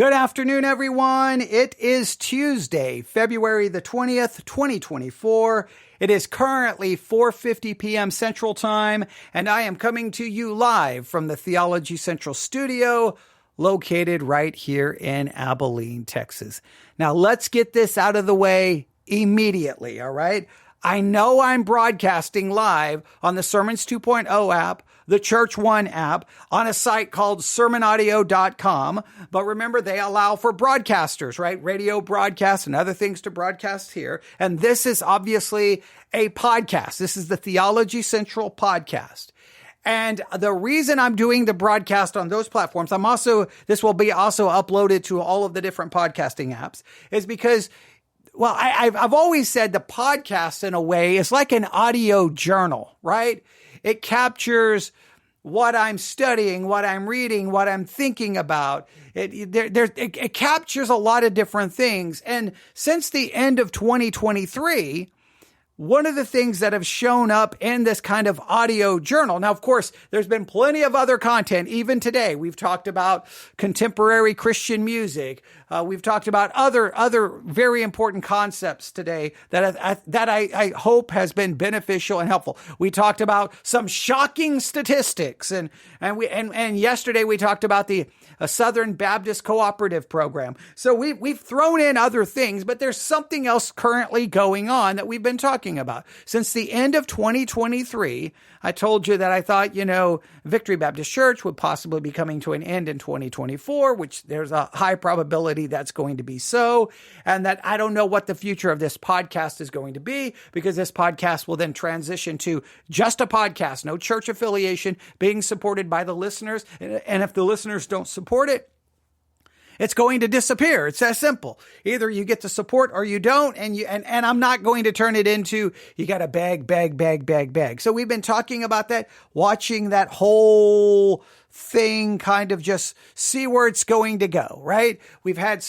Good afternoon, everyone. It is Tuesday, February the 20th, 2024. It is currently 4:50 p.m. Central Time, and I am coming to you live from the Theology Central studio, located right here in Abilene, Texas. Now, let's get this out of the way immediately, all right? I know I'm broadcasting live on the Sermons 2.0 app, the Church One app, on a site called sermonaudio.com. But remember, they allow for broadcasters, right? Radio broadcasts and other things to broadcast here. And this is obviously a podcast. This is the Theology Central podcast. And the reason I'm doing the broadcast on those platforms, this will be also uploaded to all of the different podcasting apps, is because I've always said the podcast, in a way, is like an audio journal, right? It captures what I'm studying, what I'm reading, what I'm thinking about. It captures a lot of different things. And since the end of 2023, one of the things that have shown up in this kind of audio journal. Now, of course, there's been plenty of other content. Even today, we've talked about contemporary Christian music. We've talked about other very important concepts today that I hope has been beneficial and helpful. We talked about some shocking statistics, and yesterday we talked about the Southern Baptist Cooperative Program. So we've thrown in other things, but there's something else currently going on that we've been talking about. Since the end of 2023, I told you that I thought, Victory Baptist Church would possibly be coming to an end in 2024, which there's a high probability that's going to be so. And that I don't know what the future of this podcast is going to be, because this podcast will then transition to just a podcast, no church affiliation, being supported by the listeners. And if the listeners don't support it, it's going to disappear. It's that simple. Either you get the support or you don't, and I'm not going to turn it into, you got to beg. So we've been talking about that, watching that whole thing kind of just see where it's going to go, right? We've had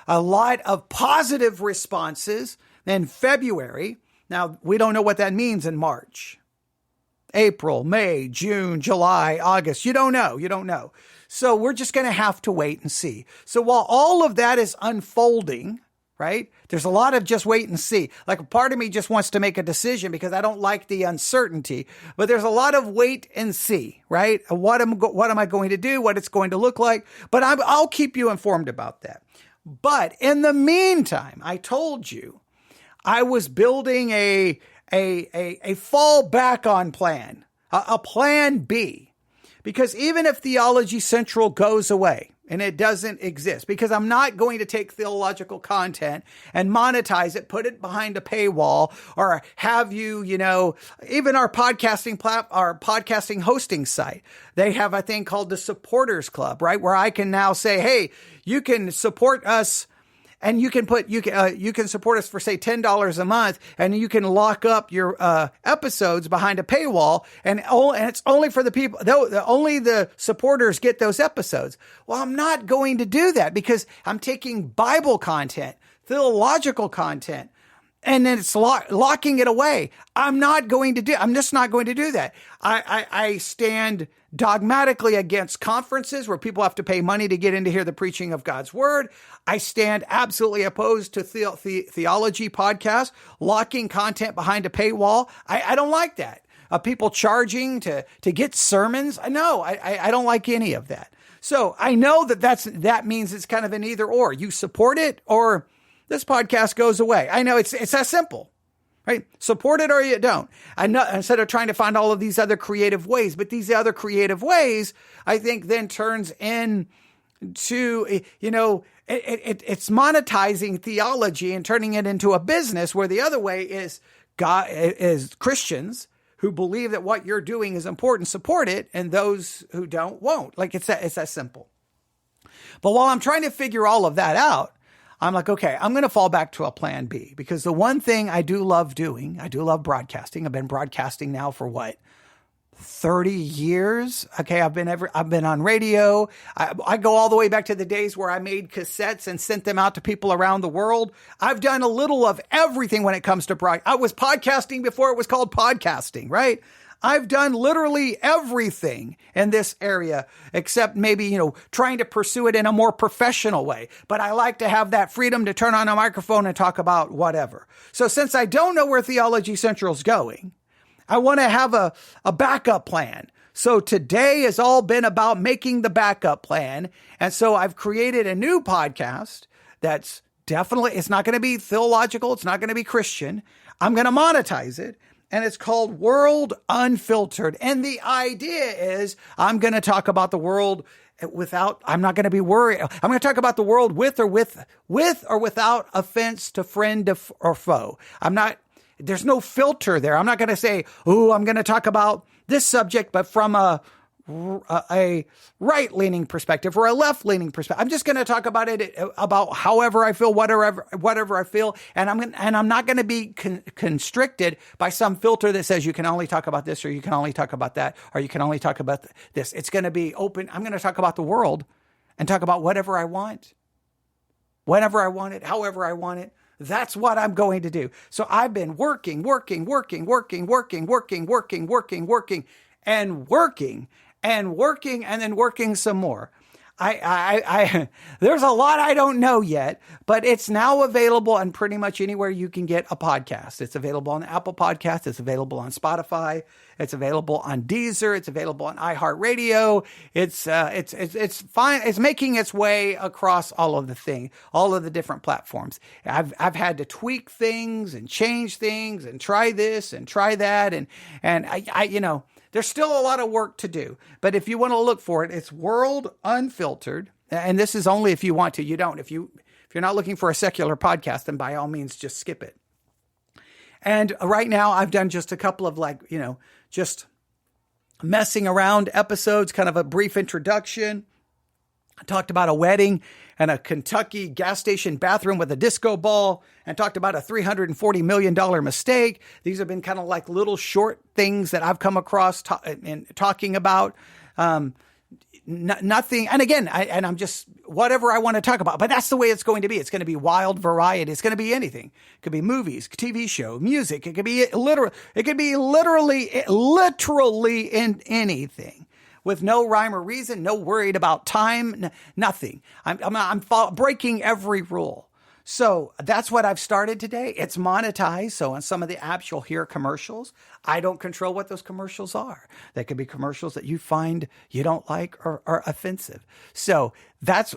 a lot of positive responses in February. Now, we don't know what that means in March, April, May, June, July, August. You don't know. So we're just going to have to wait and see. So while all of that is unfolding, right, there's a lot of just wait and see. Like, a part of me just wants to make a decision because I don't like the uncertainty, but there's a lot of wait and see, right? What am I going to do? What it's going to look like? But I'll keep you informed about that. But in the meantime, I told you I was building a fallback on plan, a plan B. Because even if Theology Central goes away and it doesn't exist, because I'm not going to take theological content and monetize it, put it behind a paywall, or have you, even our podcasting hosting site, they have a thing called the Supporters Club, right? Where I can now say, hey, you can support us. And you can support us for, say, $10 a month, and you can lock up your episodes behind a paywall, and it's only for the people. Only the supporters get those episodes. Well, I'm not going to do that, because I'm taking Bible content, theological content, and then it's locking it away. I'm just not going to do that. I stand dogmatically against conferences where people have to pay money to get in to hear the preaching of God's word. I stand absolutely opposed to theology podcasts, locking content behind a paywall. I don't like that. People charging to get sermons. No, I don't like any of that. So I know that means it's kind of an either or. You support it, or this podcast goes away. I know it's that simple, right? Support it or you don't. I know, instead of trying to find all of these other creative ways, but these other creative ways, I think, then turns into, it's monetizing theology and turning it into a business, where the other way is Christians who believe that what you're doing is important, support it, and those who don't, won't. Like, it's that simple. But while I'm trying to figure all of that out, I'm like, okay, I'm going to fall back to a plan B, because the one thing I do love doing, I do love broadcasting. I've been broadcasting now for 30 years. Okay. I've been on radio. I go all the way back to the days where I made cassettes and sent them out to people around the world. I've done a little of everything when it comes to I was podcasting before it was called podcasting, right? I've done literally everything in this area except maybe, trying to pursue it in a more professional way. But I like to have that freedom to turn on a microphone and talk about whatever. So since I don't know where Theology Central's going, I want to have a backup plan. So today has all been about making the backup plan. And so I've created a new podcast that's definitely, it's not going to be theological. It's not going to be Christian. I'm going to monetize it. And it's called World Unfiltered. And the idea is I'm going to talk about the world I'm not going to be worried. I'm going to talk about the world with or without offense to friend or foe. There's no filter there. I'm not going to say, I'm going to talk about this subject, but from a right-leaning perspective or a left-leaning perspective. I'm just going to talk about it about however I feel, whatever I feel, and I'm not going to be constricted by some filter that says you can only talk about this or you can only talk about that or you can only talk about this. It's going to be open. I'm going to talk about the world and talk about whatever I want, whenever I want it, however I want it. That's what I'm going to do. So I've been working, and then working some more. There's a lot I don't know yet, but it's now available on pretty much anywhere you can get a podcast. It's available on Apple Podcasts. It's available on Spotify. It's available on Deezer. It's available on iHeartRadio. It's fine. It's making its way across all of the different platforms. I've had to tweak things and change things and try this and try that. And I there's still a lot of work to do, but if you want to look for it, it's World Unfiltered. And this is only if you want to, you don't. If you're not looking for a secular podcast, then by all means, just skip it. And right now I've done just a couple of just messing around episodes, kind of a brief introduction. I talked about a wedding and a Kentucky gas station bathroom with a disco ball, and talked about a $340 million mistake. These have been kind of like little short things that I've come across in talking about. Nothing. And again, I'm just whatever I want to talk about, but that's the way it's going to be. It's going to be wild variety. It's going to be anything. It could be movies, TV show, music. It could be literally in anything. With no rhyme or reason, no worried about time, nothing. I'm breaking every rule. So that's what I've started today. It's monetized. So on some of the apps, you'll hear commercials. I don't control what those commercials are. They could be commercials that you find you don't like or are offensive. So that's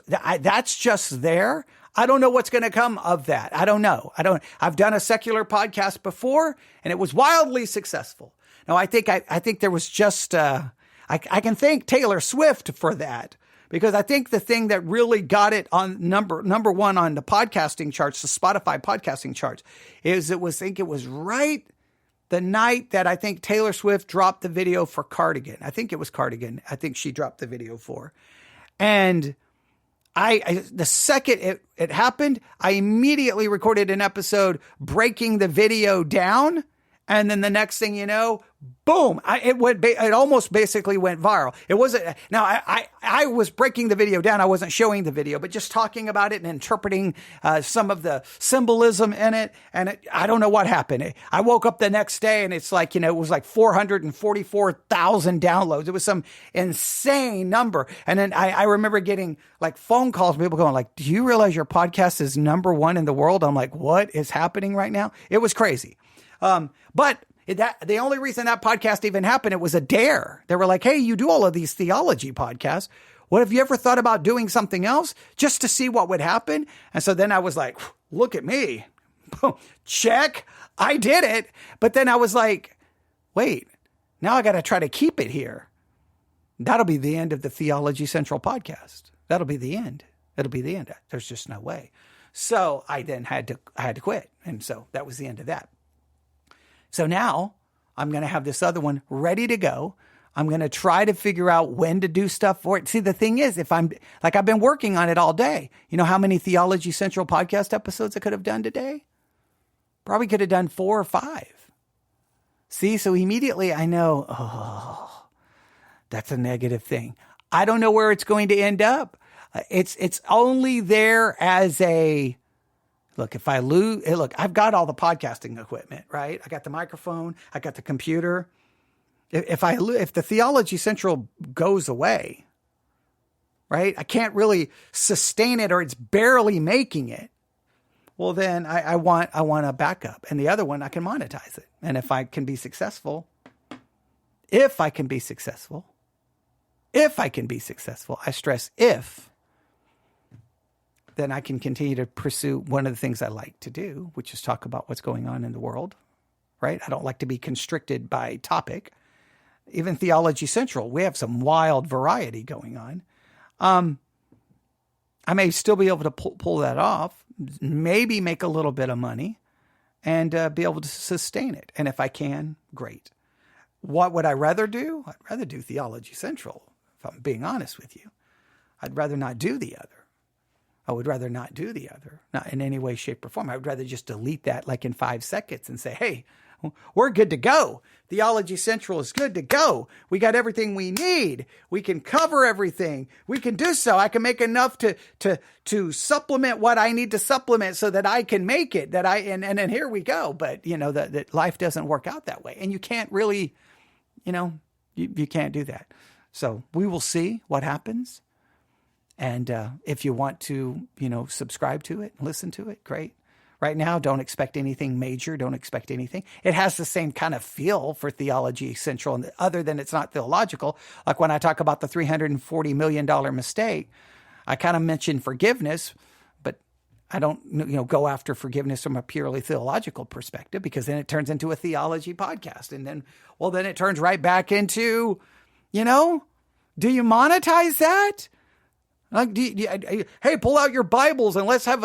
just there. I don't know what's going to come of that. I don't know. I've done a secular podcast before and it was wildly successful. Now I think there was just, I can thank Taylor Swift for that, because I think the thing that really got it on number one on the podcasting charts, the Spotify podcasting charts, is it was right the night that I think Taylor Swift dropped the video for Cardigan. I think it was Cardigan. I think she dropped the video for. And the second it happened, I immediately recorded an episode breaking the video down. And then the next thing you know, boom, it almost basically went viral. It wasn't, now I was breaking the video down. I wasn't showing the video, but just talking about it and interpreting some of the symbolism in it. And I don't know what happened. I woke up the next day and it's like, it was like 444,000 downloads. It was some insane number. And then I remember getting like phone calls, people going like, do you realize your podcast is number one in the world? I'm like, what is happening right now? It was crazy. But the only reason that podcast even happened, it was a dare. They were like, hey, you do all of these theology podcasts. What have you ever thought about doing something else just to see what would happen? And so then I was like, look at me. Check. I did it. But then I was like, wait, now I got to try to keep it here. That'll be the end of the Theology Central podcast. That'll be the end. It'll be the end. There's just no way. So I then had to quit. And so that was the end of that. So now I'm going to have this other one ready to go. I'm going to try to figure out when to do stuff for it. See, the thing is, I've been working on it all day. You know how many Theology Central podcast episodes I could have done today? Probably could have done 4 or 5. See, so immediately I know, that's a negative thing. I don't know where it's going to end up. It's only there as a, look, if I lose, look, I've got all the podcasting equipment, right? I got the microphone, I got the computer. If the Theology Central goes away, right, I can't really sustain it, or it's barely making it. Well, then I want a backup, and the other one I can monetize it. And if I can be successful, I stress if, then I can continue to pursue one of the things I like to do, which is talk about what's going on in the world, right? I don't like to be constricted by topic. Even Theology Central, we have some wild variety going on. I may still be able to pull that off, maybe make a little bit of money, and be able to sustain it. And if I can, great. What would I rather do? I'd rather do Theology Central, if I'm being honest with you. I'd rather not do the other. I would rather not do the other, not in any way, shape, or form. I would rather just delete that like in 5 seconds and say, hey, we're good to go. Theology Central is good to go. We got everything we need. We can cover everything. We can do so. I can make enough to supplement what I need to supplement so that I can make it. And then here we go. But that life doesn't work out that way, and you can't really, you can't do that. So we will see what happens. And if you want to, subscribe to it, listen to it, great. Right now, don't expect anything major. Don't expect anything. It has the same kind of feel for Theology Central, and other than it's not theological. Like when I talk about the $340 million mistake, I kind of mention forgiveness, but I don't, go after forgiveness from a purely theological perspective, because then it turns into a theology podcast. And then it turns right back into, do you monetize that? Like, hey, pull out your Bibles and let's have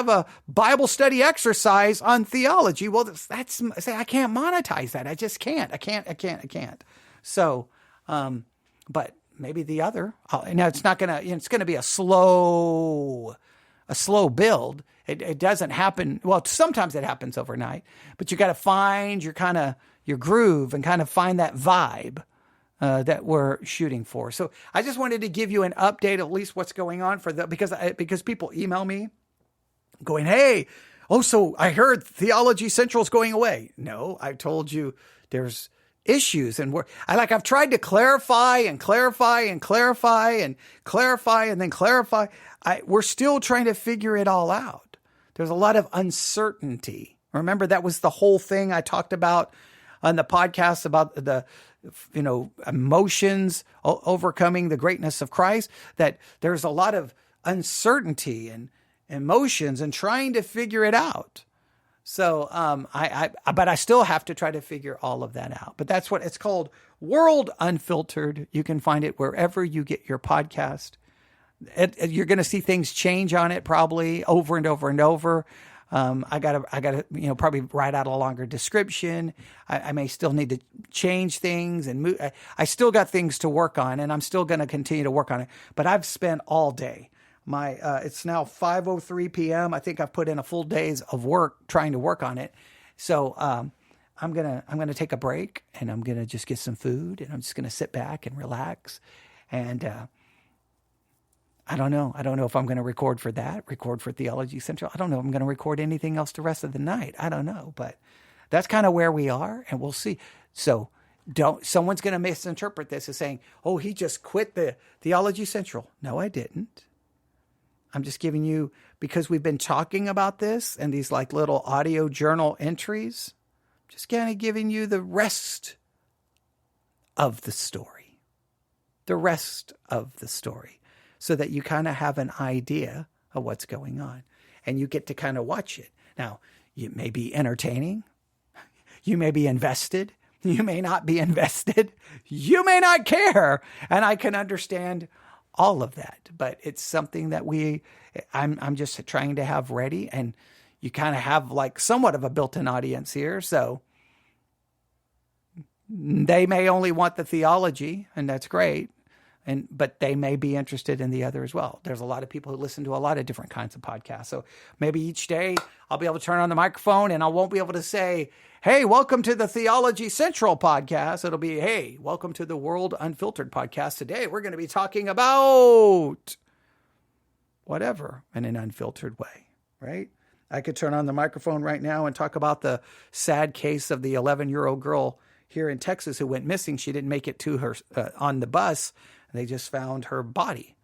a Bible study exercise on theology. Well, I can't monetize that. I just can't. I can't. So, but maybe the other. Now it's not gonna. It's gonna be a slow build. It doesn't happen. Well, sometimes it happens overnight, but you got to find your groove and kind of find that vibe that we're shooting for. So I just wanted to give you an update, at least what's going on because people email me going, hey, so I heard Theology Central is going away. No, I told you there's issues, and I've tried to clarify and clarify and clarify and clarify and then clarify. We're still trying to figure it all out. There's a lot of uncertainty. Remember, that was the whole thing I talked about on the podcast about the emotions overcoming the greatness of Christ, that there's a lot of uncertainty and emotions and trying to figure it out. So, but I still have to try to figure all of that out. But that's what it's called, World Unfiltered. You can find it wherever you get your podcast. You're going to see things change on it probably over and over and over. I gotta, probably write out a longer description. I may still need to change things and move. I still got things to work on, and I'm still going to continue to work on it. But I've spent all day. It's now 5:03 p.m. I think I've put in a full day's of work trying to work on it. So, I'm gonna take a break, and I'm gonna just get some food, and I'm just gonna sit back and relax. And, I don't know. I don't know if I'm going to record for Theology Central. I don't know if I'm going to record anything else the rest of the night. I don't know, but that's kind of where we are, and we'll see. So someone's going to misinterpret this as saying, oh, he just quit the Theology Central. No, I didn't. I'm just giving you, because we've been talking about this and these like little audio journal entries, just kind of giving you the rest of the story. So that you kind of have an idea of what's going on, and you get to kind of watch it. Now, you may be entertaining. You may be invested. You may not be invested. You may not care. And I can understand all of that, but it's something that I'm just trying to have ready, and you kind of have like somewhat of a built-in audience here. So they may only want the theology, and that's great. But they may be interested in the other as well. There's a lot of people who listen to a lot of different kinds of podcasts. So maybe each day I'll be able to turn on the microphone, and I won't be able to say, hey, welcome to the Theology Central podcast. It'll be, hey, welcome to the World Unfiltered podcast. Today we're going to be talking about whatever in an unfiltered way, right? I could turn on the microphone right now and talk about the sad case of the 11-year-old girl here in Texas who went missing. She didn't make it to her on the bus. They just found her body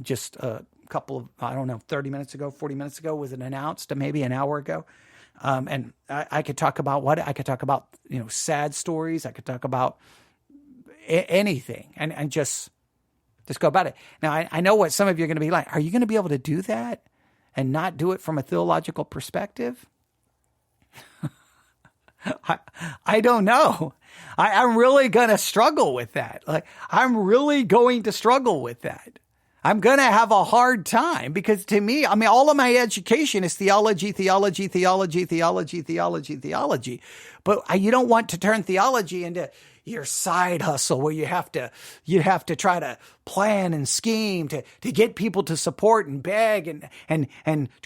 just a couple of, 30 minutes ago, 40 minutes ago, was it announced? Maybe an hour ago. And I could talk about I could talk about, sad stories. I could talk about anything and just go about it. Now, I know what some of you are going to be like. Are you going to be able to do that and not do it from a theological perspective? I don't know. I'm really going to struggle with that. I'm really going to struggle with that. I'm going to have a hard time because to me, all of my education is theology. But you don't want to turn theology into your side hustle where you have to try to plan and scheme to get people to support and beg and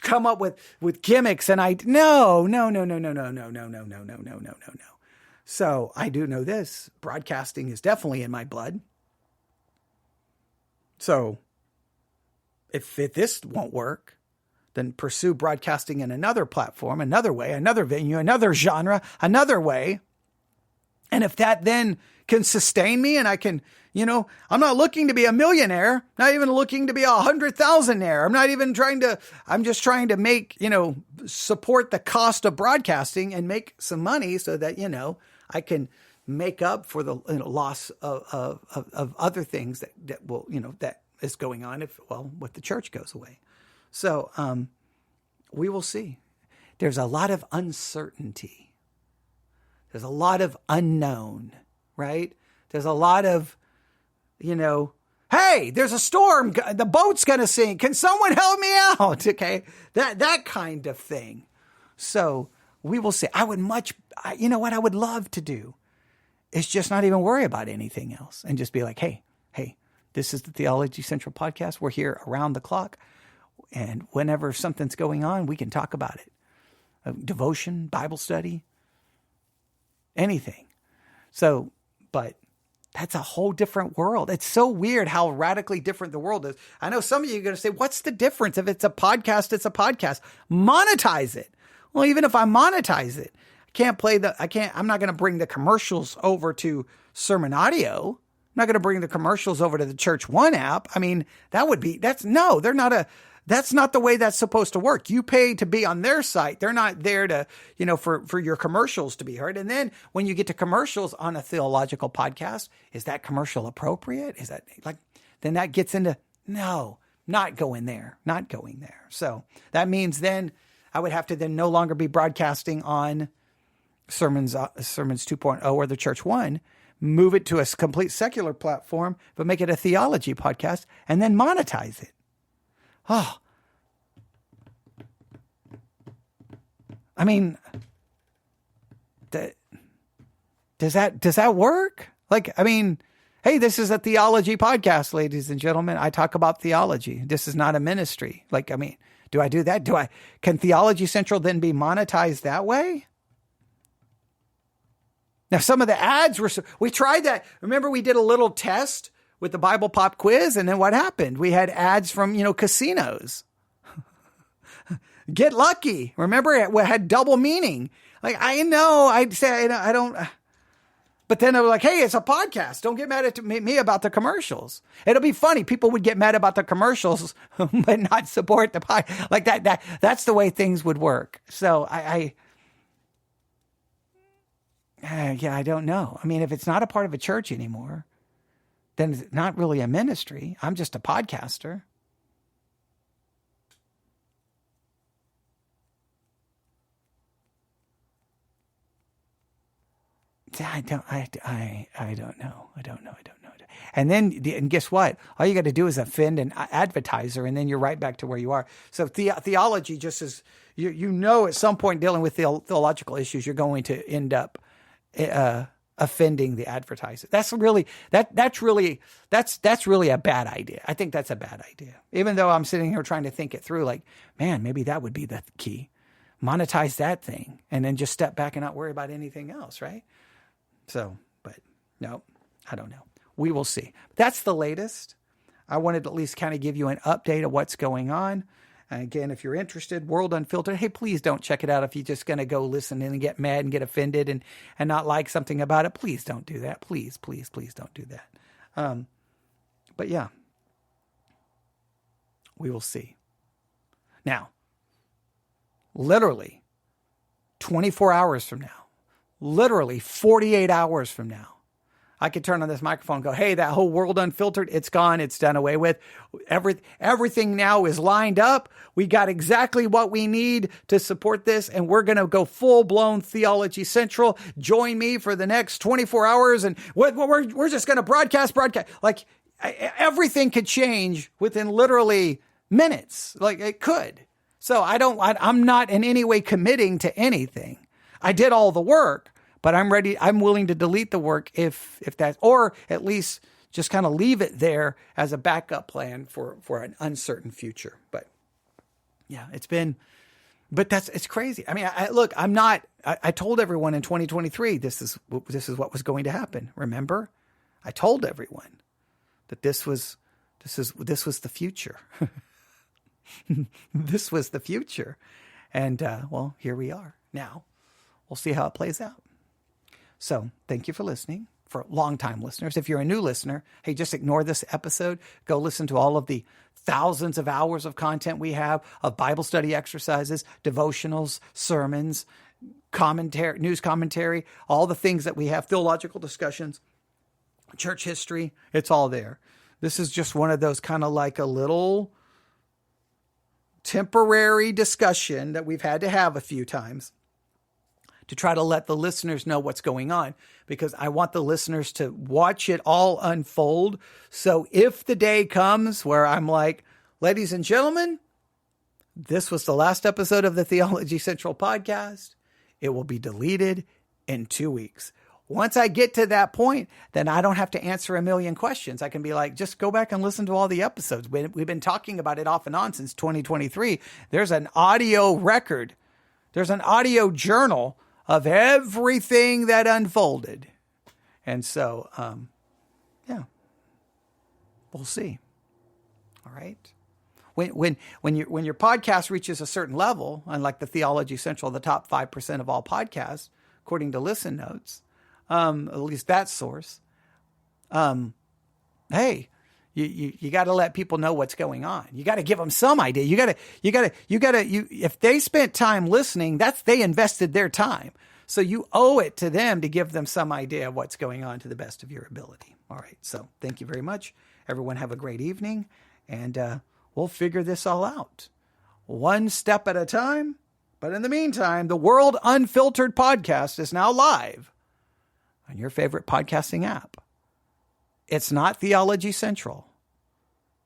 come up with gimmicks. And no. So I do know this. Broadcasting is definitely in my blood. So if this won't work, then pursue broadcasting in another platform, another way, another venue, another genre, another way. And if that then can sustain me and I can, I'm not looking to be a millionaire, not even looking to be 100,000-aire. I'm just trying to make, support the cost of broadcasting and make some money so that, I can make up for the loss of other things that will, that is going on if the church goes away. So we will see. There's a lot of uncertainty. There's a lot of unknown, right? There's a lot of, hey, there's a storm. The boat's going to sink. Can someone help me out? Okay. That kind of thing. So we will see. I would what I would love to do is just not even worry about anything else and just be like, hey, this is the Theology Central podcast. We're here around the clock. And whenever something's going on, we can talk about it. Devotion, Bible study, anything. So, but that's a whole different world. It's so weird how radically different the world is. I know some of you are going to say, what's the difference? If it's a podcast, it's a podcast. Monetize it. Well, even if I monetize it, I'm not going to bring the commercials over to Sermon Audio. I'm not going to bring the commercials over to the Church One app. That's not the way that's supposed to work. You pay to be on their site. They're not there to, for your commercials to be heard. And then when you get to commercials on a theological podcast, is that commercial appropriate? Is that then that gets into, no, not going there. So that means then I would have to then no longer be broadcasting on Sermons 2.0 or the Church One, move it to a complete secular platform, but make it a theology podcast and then monetize it. Oh, does that work? Hey, this is a theology podcast, ladies and gentlemen. I talk about theology. This is not a ministry. Do I do that? Can Theology Central then be monetized that way? Now, some of the ads we tried that. Remember, we did a little test with the Bible Pop quiz, and then what happened? We had ads from, casinos. Get lucky. Remember, it had double meaning. I know, I'd say, I don't, but then I was like, hey, it's a podcast. Don't get mad at me about the commercials. It'll be funny. People would get mad about the commercials, but not support the podcast. That's the way things would work. So I don't know. If it's not a part of a church anymore, then it's not really a ministry. I'm just a podcaster. I don't know. And guess what? All you got to do is offend an advertiser, and then you're right back to where you are. So theology just is, at some point dealing with theological issues, you're going to end up offending the advertiser. That's really a bad idea. I think that's a bad idea. Even though I'm sitting here trying to think it through, maybe that would be the key. Monetize that thing and then just step back and not worry about anything else, right? So, but no, I don't know. We will see. That's the latest. I wanted to at least kind of give you an update of what's going on. And again, if you're interested, World Unfiltered, hey, please don't check it out if you're just going to go listen and get mad and get offended and not like something about it. Please don't do that. Please, please, please don't do that. But yeah, we will see. Now, literally 24 hours from now, literally 48 hours from now, I could turn on this microphone and go, hey, that whole World Unfiltered, it's gone. It's done away with. Everything now is lined up. We got exactly what we need to support this. And we're going to go full-blown Theology Central. Join me for the next 24 hours. And we're just going to broadcast. Like everything could change within literally minutes. Like it could. So I'm not in any way committing to anything. I did all the work. But I'm willing to delete the work if that, or at least just kind of leave it there as a backup plan for an uncertain future. But yeah, it's crazy. I mean, I told everyone in 2023, this is what was going to happen. Remember? I told everyone that this was the future. This was the future. And, well, here we are now. We'll see how it plays out. So thank you for listening. For longtime listeners, if you're a new listener, hey, just ignore this episode. Go listen to all of the thousands of hours of content we have of Bible study exercises, devotionals, sermons, commentary, news commentary, all the things that we have, theological discussions, church history. It's all there. This is just one of those kind of like a little temporary discussion that we've had to have a few times to try to let the listeners know what's going on, because I want the listeners to watch it all unfold. So if the day comes where I'm like, ladies and gentlemen, this was the last episode of the Theology Central podcast, it will be deleted in 2 weeks. Once I get to that point, then I don't have to answer a million questions. I can be like, just go back and listen to all the episodes. We've been talking about it off and on since 2023. There's an audio record. There's an audio journal of everything that unfolded. And so, yeah, we'll see. All right. When your podcast reaches a certain level, unlike the Theology Central, the top 5% of all podcasts, according to Listen Notes, at least that source, hey, you got to let people know what's going on. You got to give them some idea. If they spent time listening, they invested their time. So you owe it to them to give them some idea of what's going on to the best of your ability. All right. So thank you very much. Everyone have a great evening, and we'll figure this all out one step at a time. But in the meantime, the World Unfiltered podcast is now live on your favorite podcasting app. It's not Theology Central.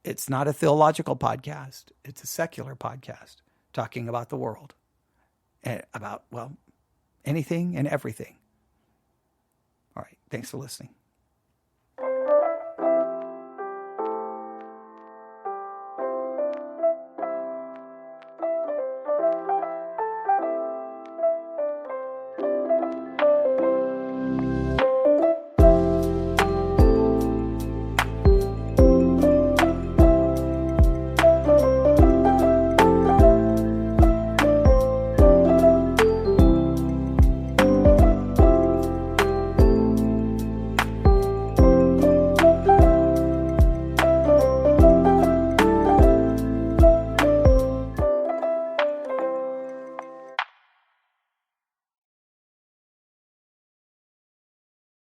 It's not a theological podcast. It's a secular podcast talking about the world and about, well, anything and everything. All right. Thanks for listening.